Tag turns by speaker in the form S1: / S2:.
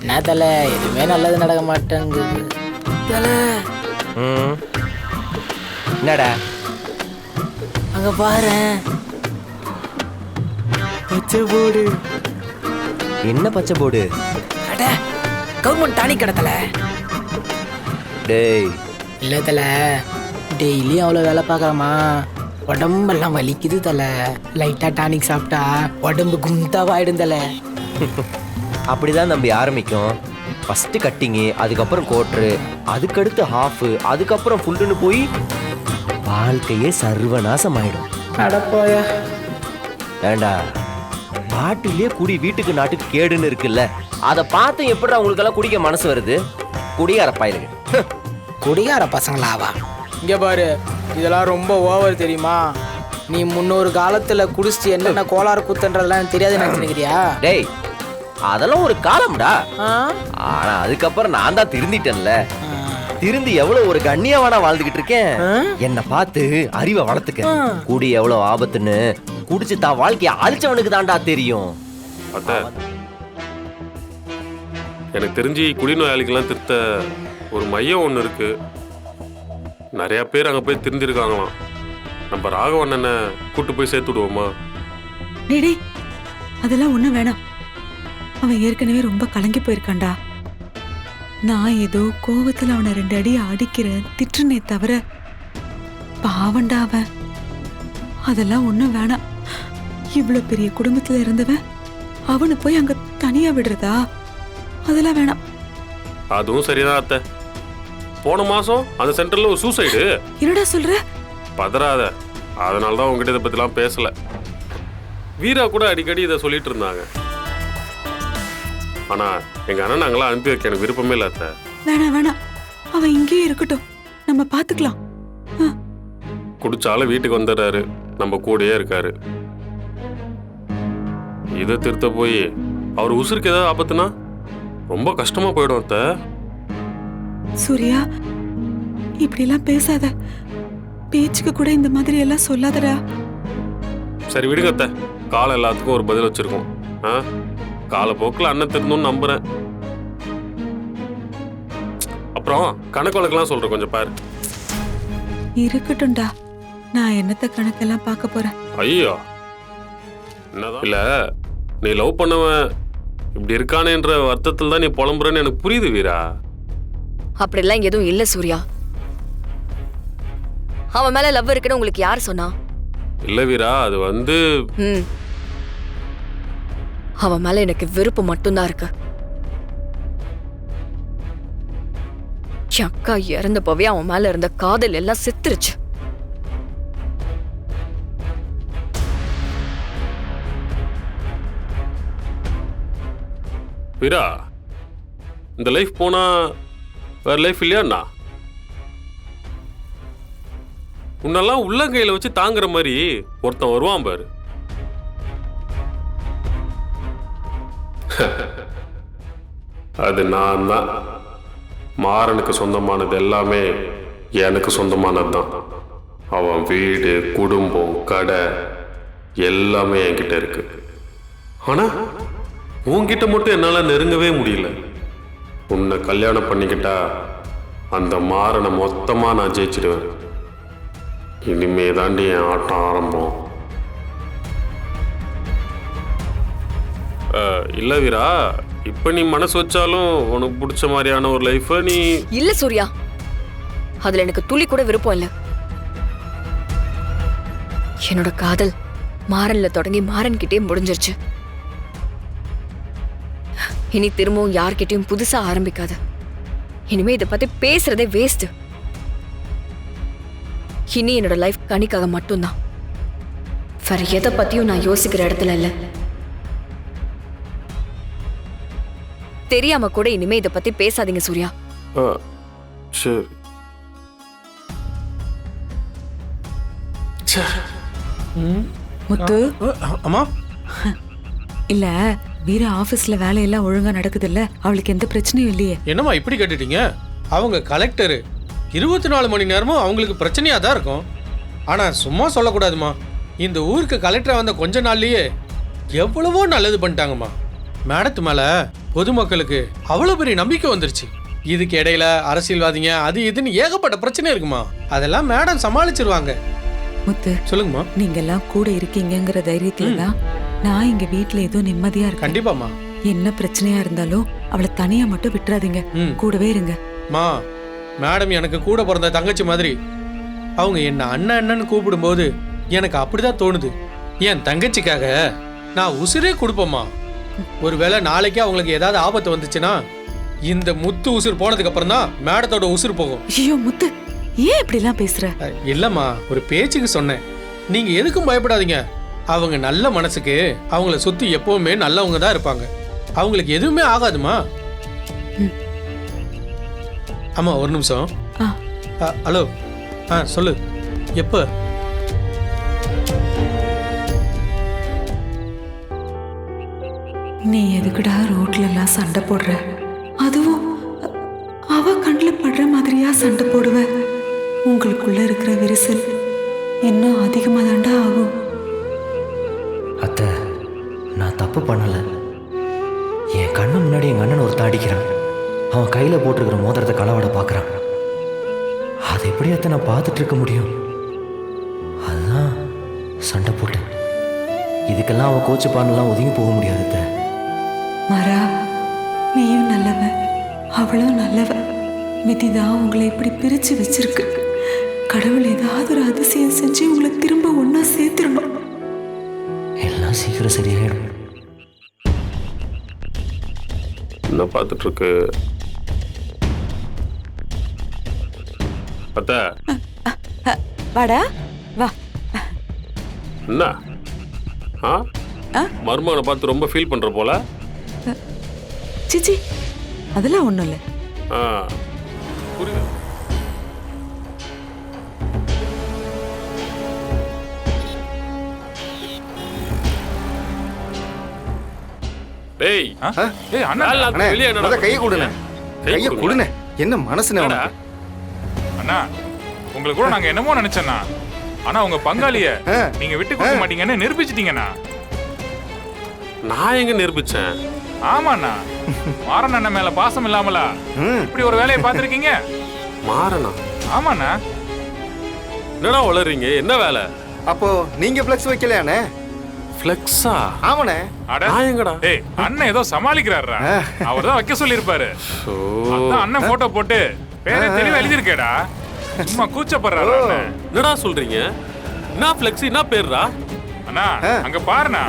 S1: என்ன தலை எதுவுமே நல்லது நடக்க மாட்டேங்குது தலை.
S2: என்னடா
S1: அங்க பாரு பச்சை போடு.
S2: என்ன பச்சை போடு?
S1: அட கவர்மெண்ட் டானிக் கடத்தல.
S2: டேய்
S1: இல்லை தலை, டெய்லியும் அவ்வளோ வேலை பார்க்குறோமா, உடம்பெல்லாம் வலிக்குது தலை. லைட்டாக டானிக் சாப்பிட்டா உடம்பு குண்டாவாயிடும் தலை.
S2: அப்படிதான் நம்பி ஆரம்பிக்கும். ஃபஸ்ட்டு கட்டிங்கு, அதுக்கப்புறம் கோட்ரு, அதுக்கடுத்து ஹாஃபு, அதுக்கப்புறம் ஃபுல்லுன்னு போய் வாழ்க்கையே சர்வநாசம் ஆயிடும்.
S1: அடப்போயா.
S2: வேண்டா, பாட்டிலே குடி வீட்டுக்கு நாட்டுக்கு கேடுன்னு இருக்குல்ல, அதை பார்த்து எப்படி அவங்களுக்கெல்லாம் குடிக்க மனசு வருது? குடியார பாயிலுங்க.
S1: குடிகார பசங்களாவா? இங்கே பாரு, இதெல்லாம் ரொம்ப ஓவர் தெரியுமா? நீ முன்னொரு காலத்தில் குடிச்சிட்டு என்னென்ன கோளாறு குத்துன்றதெல்லாம் தெரியாது நினைச்சுக்கிறியா?
S2: டேய் அதெல்லாம் ஒரு காலம்டா.
S1: ஆ
S2: ஆனா அதுக்கப்புறம் நான் தான் திருந்திட்டேன்ல. திருந்து எவ்வளவு ஒரு கண்ணியவானா வாழ்ந்துகிட்டு இருக்கேன். என்ன பார்த்து அறிவை வளர்த்துக்க. குடி எவ்வளவு ஆபத்துன்னு குடிச்சு தான் வாழ்க்கைய அழிச்சவனுக்கு தான்டா தெரியும்.
S3: அத்தை, எனக்கு தெரிஞ்சு குடிநோயாளிகள்லாம் திருத்த ஒரு மையம் ஒன்று இருக்கு. நிறைய பேர் அங்கே போய் திருந்திருக்காங்களாம். நம்ம ராகவண்ணனை கூட்டு போய் சேர்த்து விடுவோமா?
S4: டேய் அதெல்லாம் ஒண்ணும் வேணாம். அவன் ஏற்கனவே ரொம்ப கலங்கி போயிருக்கான்டா. நான் ஏதோ கோவத்துல அவனை 2 அடி அடிக்கிறேன், திட்டுனே தவிர பாவண்டா அவன். அதெல்லாம் ஒண்ணும் வேணாம். இவ்வளவு பெரிய குடும்பத்துல இருந்தவன் அவனை போய் அங்க தனியா விடுறதா? அதெல்லாம் வேணாம்.
S3: அதுவும் சரிதான் அத்தை. போன மாசம் அந்த சென்டர்ல ஒரு சூசைடு.
S4: என்னடா சொல்ற?
S3: பதறாத, அதனால தான் உங்ககிட்ட இதை பத்திலாம் பேசல. வீரா கூட அடிக்கடி இதை சொல்லிட்டு இருந்தாங்க. ஆனா எங்க அண்ணன் நாங்களாம் அனுப்பி வைக்க எனக்கு விருப்பமே இல்லை அத்தை.
S4: வேணாம் வேணாம், அவன் இங்கேயே இருக்கட்டும், நம்ம பாத்துக்கலாம்.
S3: குடிச்சாலும் வீட்டுக்கு வந்துடுறாரு, நம்ம கூடயே இருக்காரு. இதை திருத்த போய் அவர் உசுருக்கு ஏதாவது ஆபத்துனா ரொம்ப கஷ்டமா போயிடும் அத்தை.
S4: சூர்யா, இப்படி எல்லாம் பேசாத. பேச்சுக்கு கூட இந்த மாதிரி எல்லாம் சொல்லாதடா.
S3: சரி விடுங்க அத்தை, காலம் எல்லாத்துக்கும் ஒரு பதில் வச்சிருக்கோம். காலப்போக்கில் அண்ணன் திருந்தோன்னு நம்புறேன். அப்புறம் கணக்கு வழக்கெல்லாம் சொல்றேன், கொஞ்சம் பாரு.
S4: இருக்கட்டும்டா, நான் என்னத்த கணக்கெல்லாம் பார்க்க போறேன்.
S3: ஐயோ, என்னதான் இல்ல, நீ லவ் பண்ணவன் இப்படி இருக்கானேன்ற அர்த்தத்தில் தான் நீ புலம்புறன்னு எனக்கு புரியுது வீரா.
S5: அப்படிலாம் எதுவும் இல்ல சூர்யா. அவன் மேல லவ் இருக்குன்னு உங்களுக்கு யார் சொன்னா?
S3: இல்ல வீரா, அது வந்து
S5: அவன் மேல எனக்கு விருப்பம் மட்டும்தான் இருக்கு. என் அக்கா இறந்தப்பவே அவன் மேல இருந்த காதல் எல்லாம் செத்துருச்சு.
S3: வீரா, இந்த லைஃப் போனா வேற லைஃப் இல்லையாண்ணா? உன்னெல்லாம் உள்ளங்கையில வச்சு தாங்குற மாதிரி ஒருத்தன் வருவான் பாரு. அது நான் தான். மாறனுக்கு சொந்தமானது எல்லாமே எனக்கு சொந்தமானது தான். அவன் வீடு, குடும்பம், கடை எல்லாமே என்கிட்ட இருக்கு. ஆனா உன்கிட்ட மட்டும் என்னால நெருங்கவே முடியல. உன்னை கல்யாணம் பண்ணிக்கிட்டா அந்த மாறனை மொத்தமா நான் ஜெயிச்சிடுவேன். இனிமே தாண்டி என் ஆட்டம் ஆரம்பம். இல்ல வீரா, இப்ப நீ மனசு வச்சாலும் உனக்கு பிடிச்ச மாதிரியான ஒரு லைஃப் நீ
S5: இல்ல சூர்யா, அதுல எனக்கு துளி கூட விருப்பம் இல்ல. என்னோட காதல் மாறன்ல தொடங்கி மாறன் கிட்டே முடிஞ்சிருச்சு. இனி திரும்பவும் யார்கிட்டயும் புதுசா ஆரம்பிக்காது. இனிமே இதை பத்தி பேசுறதே வேஸ்ட். இனி என்னோட லைஃப் கணிக்காக மட்டும்தான். வேற எதை பத்தியும் நான் யோசிக்கிற இடத்துல இல்ல. தெரியாம கூட இனிமே இதை பத்தி பேசாதீங்க சூர்யா.
S3: சரி.
S4: முத்து,
S6: அம்மா,
S4: இல்ல வீரா ஆபீஸ்ல வேலையெல்லாம் ஒழுங்கா நடக்குது இல்ல? அவளுக்கு எந்த பிரச்சனையும் இல்லையே?
S6: என்னம்மா இப்படி கேட்டுட்டீங்க? அவங்க கலெக்டரு, 24 மணி நேரமும் அவங்களுக்கு பிரச்சனையா தான் இருக்கும். ஆனா சும்மா சொல்லக்கூடாதுமா. இந்த ஊருக்கு கலெக்டரா வந்த கொஞ்ச நாள்லயே எவ்வளவோ நல்லது பண்ணிட்டாங்கம்மா. மேடத்து மேல பொதுமக்களுக்கு அவ்வளவு பெரிய நம்பிக்கை வந்துருச்சு. இதுக்கு இடையில அரசியல்வாதிங்க அது இதுன்னு ஏகப்பட்ட பிரச்சனை இருக்குமா, அதெல்லாம் மேடம் சமாளிச்சிருவாங்க.
S4: முத்து,
S6: சொல்லுங்கம்மா.
S4: நீங்க எல்லாம் கூட இருக்கீங்கங்கிற தைரியத்துல தான் நான் எங்க வீட்ல ஏதோ நிம்மதியா இருக்கேன்.
S6: கண்டிப்பாம்மா.
S4: என்ன பிரச்சனையா இருந்தாலும் அவளை தனியா மட்டும் விட்டுறாதீங்க, கூடவே இருங்க.
S6: மா, மேடம் எனக்கு கூட பிறந்த தங்கச்சி மாதிரி. அவங்க என்ன அண்ணன் அண்ணன்னு கூப்பிடும்போது எனக்கு அப்படிதான் தோணுது. என் தங்கச்சிக்காக நான் உசுரே கொடுப்பேம்மா. ஒருவேளை நாளைக்கே அவங்களுக்கு ஏதாவது ஆபத்து வந்துச்சுன்னா இந்த முத்து உசுர் போனதுக்கு அப்புறம் தான் மேடத்தோட உசுர் போகும்.
S4: ஐயோ முத்து, ஏன் இப்படி எல்லாம் பேசுற?
S6: இல்லம்மா, ஒரு பேச்சுக்கு சொன்னேன். நீங்க எதுக்கும் பயப்படாதீங்க. அவங்க நல்ல மனசுக்கு அவங்கள சுத்தி எப்பவுமே நல்லவங்க தான் இருப்பாங்க. அவங்களுக்கு எதுவுமே ஆகாதுமா. ஆமா, ஒரு நிமிஷம். ஹலோ, சொல்லு. எப்ப?
S4: நீ எதுக்குடா ரோட்ல எல்லாம் சண்டை போடுற? அதுவும் அவ கண்ணில் படுற மாதிரியா சண்டை போடுவ? உங்களுக்குள்ள இருக்கிற விரிசல் இன்னும் அதிகமா தாண்டா ஆகும்.
S2: அத்தை, நான் தப்பு பண்ணல. என் கண்ணு முன்னாடி எங்க அண்ணன் ஒருத்தன் அடிக்கிறான். அவன் கையில போட்டிருக்கிற மோதிரத்தை களவாட பாக்குறான். அதை எப்படி அத்தை நான் பார்த்துட்டு இருக்க முடியும்? அதுதான் சண்டை போட்டேன். இதுக்கெல்லாம் அவன் கோச்சு பானெல்லாம் ஒதுங்கி போக முடியாது அத்தை.
S4: மரா, நீயும் நல்லவ, அவளும் நல்லவ. விதிதான் உங்களை இப்படி பிரிச்சு வச்சிருக்கு. கடவுள் ஏதாவது ஒரு அதிசயம் செஞ்சு உங்களை திரும்ப ஒன்னா சேர்த்துடணும்.
S2: எல்லாம் சீக்கிரம் சரியாயிடும்.
S3: என்ன பார்த்துட்டு இருக்கு அத்தை?
S4: வாடா வா.
S3: என்ன மருமகனை பார்த்து ரொம்ப ஃபீல் பண்ற போல?
S4: சிச்சி, அதெல்லாம் ஒண்ணும் இல்ல.
S3: புரியுது. டேய்,
S7: ஏய் அண்ணா,
S3: வெளியே
S8: அண்ணா, கையை கொடுண்ணே. கையை கொடுண்ணே. என்ன மனசுனே உனக்கு?
S7: அண்ணா, உங்களுக்கு கூட நாங்க என்னமோ நினைச்சேன்னா, ஆனா உங்க பங்காளிய நீங்க விட்டு கொடுக்க மாட்டீங்கன்னு நிரூபிச்சிட்டீங்கண்ணா.
S3: நான் எங்க நிரூபிச்சேன்?
S7: ஆமாண்ணா, மாறன் அண்ணன் மேல பாசம் இல்லாமலா இப்படி ஒரு வேலையை பார்த்திருக்கீங்க?
S3: மாறனா?
S7: ஆமாண்ணா.
S3: என்னடா வளர்றீங்க? என்ன வேலை?
S8: அப்போ நீங்க ஃப்ளெக்ஸ் வைக்கலையானே?
S3: ஃப்ளெக்ஸா?
S8: ஆமாண்ணே.
S7: நான் எங்கடா? ஏய், அண்ணன் ஏதோ சமாளிக்கிறாரா? அவர் தான் வைக்க சொல்லியிருப்பாரு. அதான் அண்ணன் போட்டோ போட்டு பேரை தெளிவா எழுதியிருக்கேடா. சும்மா கூச்சப்படுறாரு அண்ணன்.
S3: என்னடா சொல்றீங்க? என்ன ஃப்ளெக்ஸ், என்ன பேர்ரா?
S7: அண்ணா, அங்க பாருண்ணா.